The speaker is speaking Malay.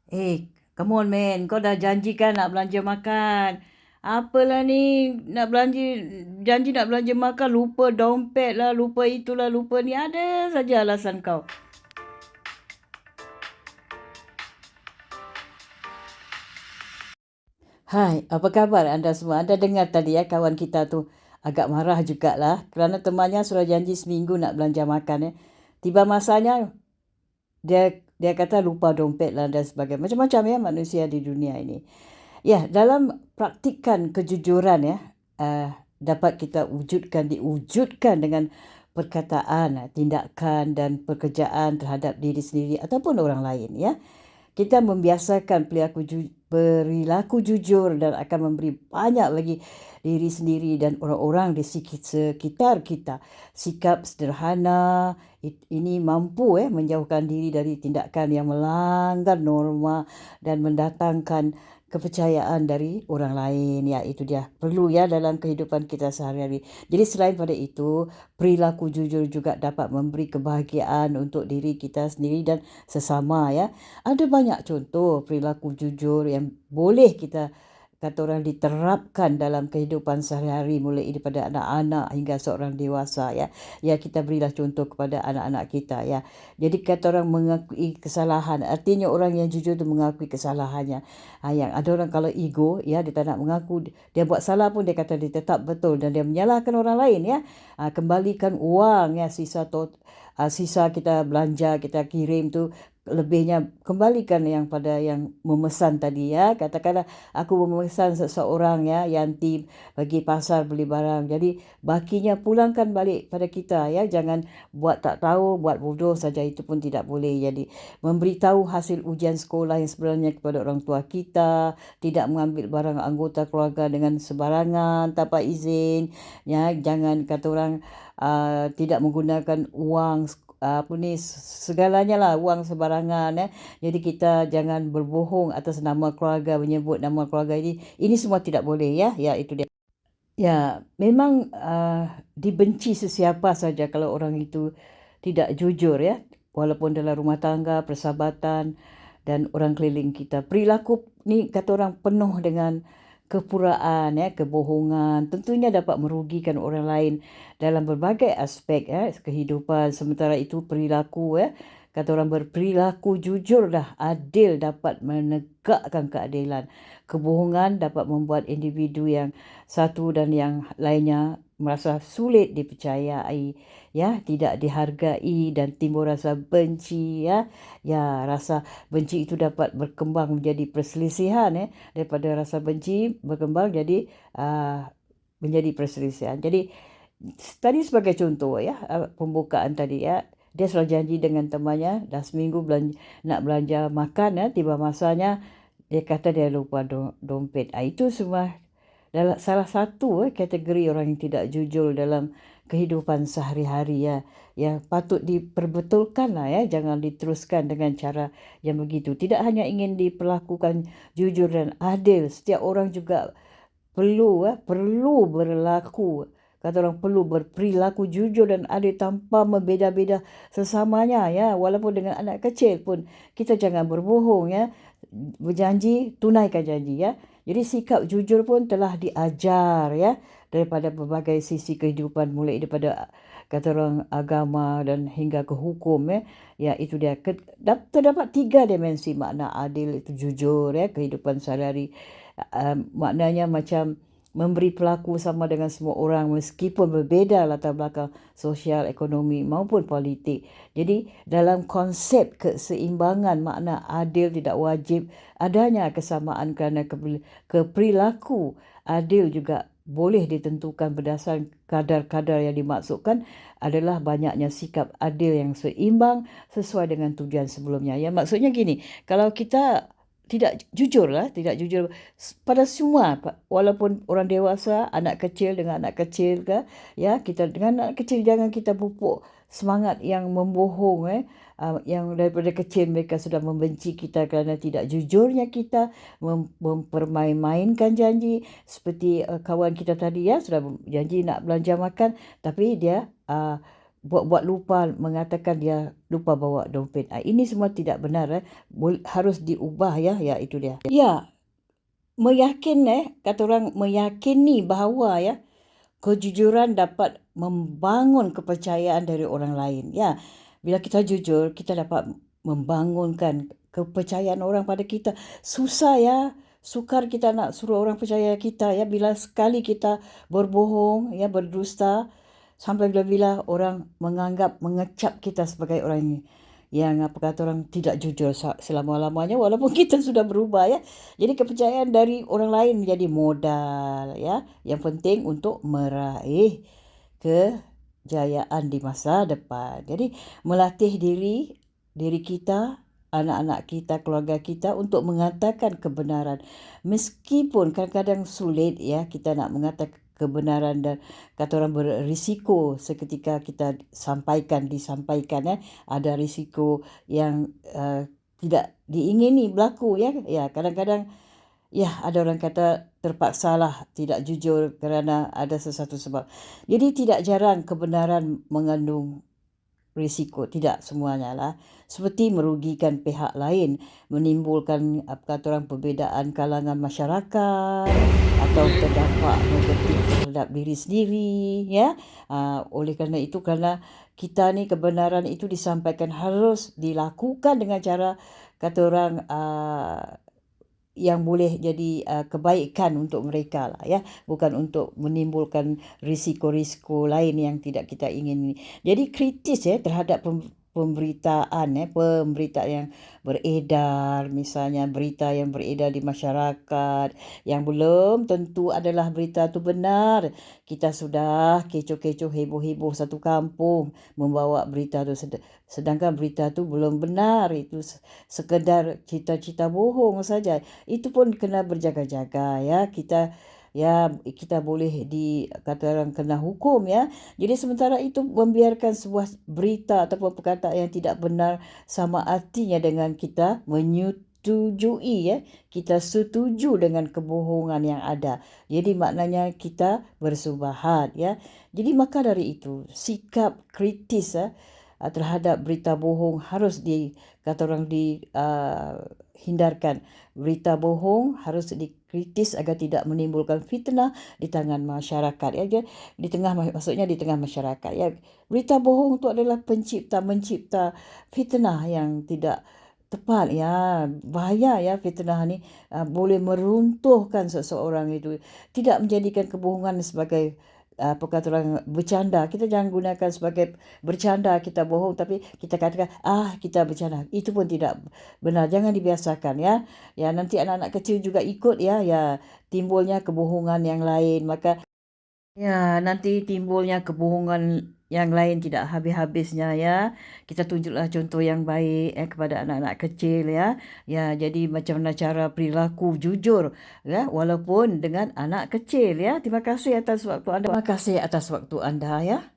Come on man, kau dah janjikan nak belanja makan. Apalah ni, nak belanja, janji nak belanja makan, lupa dompet lah, lupa itulah, lupa ni. Ada saja alasan kau. Hai, apa khabar anda semua? Anda dengar tadi ya kawan kita tu agak marah jugalah kerana temannya sudah janji seminggu nak belanja makan ya. Tiba masanya dia kata lupa dompet lah dan sebagainya. Macam-macam ya manusia di dunia ini. Ya, dalam praktikan kejujuran ya, dapat kita diwujudkan dengan perkataan, tindakan dan pekerjaan terhadap diri sendiri ataupun orang lain ya. Kita membiasakan perilaku jujur dan akan memberi banyak lagi diri sendiri dan orang-orang di sekitar kita. Sikap sederhana ini mampu menjauhkan diri dari tindakan yang melanggar norma dan mendatangkan kepercayaan dari orang lain. Ya, itu dia. Perlu ya dalam kehidupan kita sehari-hari. Jadi selain pada itu, perilaku jujur juga dapat memberi kebahagiaan untuk diri kita sendiri dan sesama ya. Ada banyak contoh perilaku jujur yang boleh kita kata orang diterapkan dalam kehidupan sehari-hari mulai daripada anak-anak hingga seorang dewasa ya. Ya, kita berilah contoh kepada anak-anak kita ya. Jadi kata orang mengakui kesalahan, artinya orang yang jujur tu mengakui kesalahannya. Yang ada orang kalau ego ya, dia tak nak mengaku dia buat salah pun dia kata dia tetap betul dan dia menyalahkan orang lain ya. Kembalikan uang ya, sisa kita belanja kita kirim tu, lebihnya kembalikan yang pada yang memesan tadi ya. Katakanlah aku memesan seseorang ya Yanti pergi pasar beli barang, jadi bakinya pulangkan balik pada kita ya. Jangan buat tak tahu, buat bodoh saja, itu pun tidak boleh. Jadi memberitahu hasil ujian sekolah yang sebenarnya kepada orang tua kita, tidak mengambil barang anggota keluarga dengan sebarangan tanpa izin ya. Jangan kata orang tidak menggunakan uang segalanya lah, uang sebarangan ya. Jadi kita jangan berbohong atas nama keluarga, menyebut nama keluarga ini semua tidak boleh ya. Ya, itu dia. Ya, memang dibenci sesiapa saja kalau orang itu tidak jujur ya, walaupun dalam rumah tangga, persahabatan dan orang keliling kita. Perilaku ni kata orang penuh dengan kepuraan ya, kebohongan, tentunya dapat merugikan orang lain dalam berbagai aspek ya kehidupan. Sementara itu perilaku ya, kata orang berperilaku jujur dah adil dapat menegakkan keadilan. Kebohongan dapat membuat individu yang satu dan yang lainnya merasa sulit dipercayai ya, tidak dihargai dan timbul rasa benci ya. Ya, rasa benci itu dapat berkembang menjadi perselisihan ya, daripada rasa benci berkembang jadi menjadi perselisihan. Jadi tadi sebagai contoh ya, pembukaan tadi ya, dia selalu janji dengan temannya dah seminggu nak belanja makan ya, tiba masanya dia kata dia lupa dompet. Itu semua dalam salah satu kategori orang yang tidak jujur dalam kehidupan sehari-hari ya. Ya, patut diperbetulkan lah ya, jangan diteruskan dengan cara yang begitu. Tidak hanya ingin diperlakukan jujur dan adil, setiap orang juga perlu berlaku, kata orang perlu berperilaku jujur dan adil tanpa membeda-beda sesamanya ya. Walaupun dengan anak kecil pun kita jangan berbohong ya. Berjanji, tunaikan janji ya. Jadi sikap jujur pun telah diajar ya daripada berbagai sisi kehidupan, mulai daripada kata orang agama dan hingga ke hukum ya. Ya, itu dia. Terdapat 3 dimensi makna adil itu jujur ya kehidupan sehari-hari. Maknanya macam memberi pelaku sama dengan semua orang meskipun berbeza latar belakang sosial, ekonomi maupun politik. Jadi dalam konsep keseimbangan makna adil tidak wajib adanya kesamaan kerana keperilaku adil juga boleh ditentukan berdasarkan kadar-kadar yang dimaksudkan adalah banyaknya sikap adil yang seimbang sesuai dengan tujuan sebelumnya. Ya, maksudnya gini, kalau kita tidak jujur pada semua, walaupun orang dewasa, anak kecil dengan anak kecil ke ya, kita dengan anak kecil jangan kita pupuk semangat yang membohong yang daripada kecil mereka sudah membenci kita kerana tidak jujurnya kita mempermain-mainkan janji. Seperti kawan kita tadi ya, sudah janji nak belanja makan tapi dia buat-buat lupa, mengatakan dia lupa bawa dompet. Ini semua tidak benar. Harus diubah ya. Ya, itu dia. Ya, kata orang meyakini bahawa ya kejujuran dapat membangun kepercayaan dari orang lain. Ya, bila kita jujur, kita dapat membangunkan kepercayaan orang pada kita. Susah ya, sukar kita nak suruh orang percaya kita ya. Bila sekali kita berbohong, ya, berdusta, sampai bila-bila orang mengecap kita sebagai orang yang apa kata orang tidak jujur selama-lamanya, walaupun kita sudah berubah ya. Jadi kepercayaan dari orang lain menjadi modal ya, yang penting untuk meraih kejayaan di masa depan. Jadi melatih diri kita, anak-anak kita, keluarga kita untuk mengatakan kebenaran. Meskipun kadang-kadang sulit ya kita nak mengatakan kebenaran dan kata orang berisiko seketika kita disampaikan ya, ada risiko yang tidak diingini berlaku ya. Ya, kadang-kadang ya ada orang kata terpaksalah tidak jujur kerana ada sesuatu sebab. Jadi tidak jarang kebenaran mengandung risiko, tidak semuanya lah. Seperti merugikan pihak lain, menimbulkan apa kata orang perbezaan kalangan masyarakat atau terdampak negatif terhadap diri sendiri ya. Oleh kerana itu, kerana kita ni kebenaran itu disampaikan harus dilakukan dengan cara kata orang yang boleh jadi kebaikan untuk mereka lah ya, bukan untuk menimbulkan risiko-risiko lain yang tidak kita ingin. Jadi kritis ya terhadap pemberitaan yang beredar, misalnya berita yang beredar di masyarakat yang belum tentu adalah berita tu benar. Kita sudah kecoh-kecoh, heboh-heboh satu kampung membawa berita tu, sedangkan berita tu belum benar, itu sekedar cita-cita bohong saja. Itu pun kena berjaga-jaga ya. Kita boleh kata orang kena hukum ya. Jadi sementara itu membiarkan sebuah berita ataupun perkataan yang tidak benar sama artinya dengan kita menyetujui ya. Kita setuju dengan kebohongan yang ada. Jadi maknanya kita bersubahat ya. Jadi maka dari itu sikap kritis terhadap berita bohong harus kata orang hindarkan. Berita bohong harus dikritis agar tidak menimbulkan fitnah di tangan masyarakat ya. Maksudnya di tengah masyarakat ya. Berita bohong itu adalah mencipta fitnah yang tidak tepat ya. Bahaya ya fitnah ni, boleh meruntuhkan seseorang itu. Tidak menjadikan kebohongan sebagai kata orang bercanda. Kita jangan gunakan sebagai bercanda kita bohong, tapi kita katakan kita bercanda. Itu pun tidak benar. Jangan dibiasakan ya. Ya, nanti anak-anak kecil juga ikut ya. Ya, timbulnya kebohongan yang lain. Maka ya, nanti timbulnya kebohongan yang lain tidak habis-habisnya ya. Kita tunjuklah contoh yang baik kepada anak-anak kecil ya. Ya, jadi macam mana cara perilaku jujur ya, walaupun dengan anak kecil ya. Terima kasih atas waktu anda. Terima kasih atas waktu anda ya.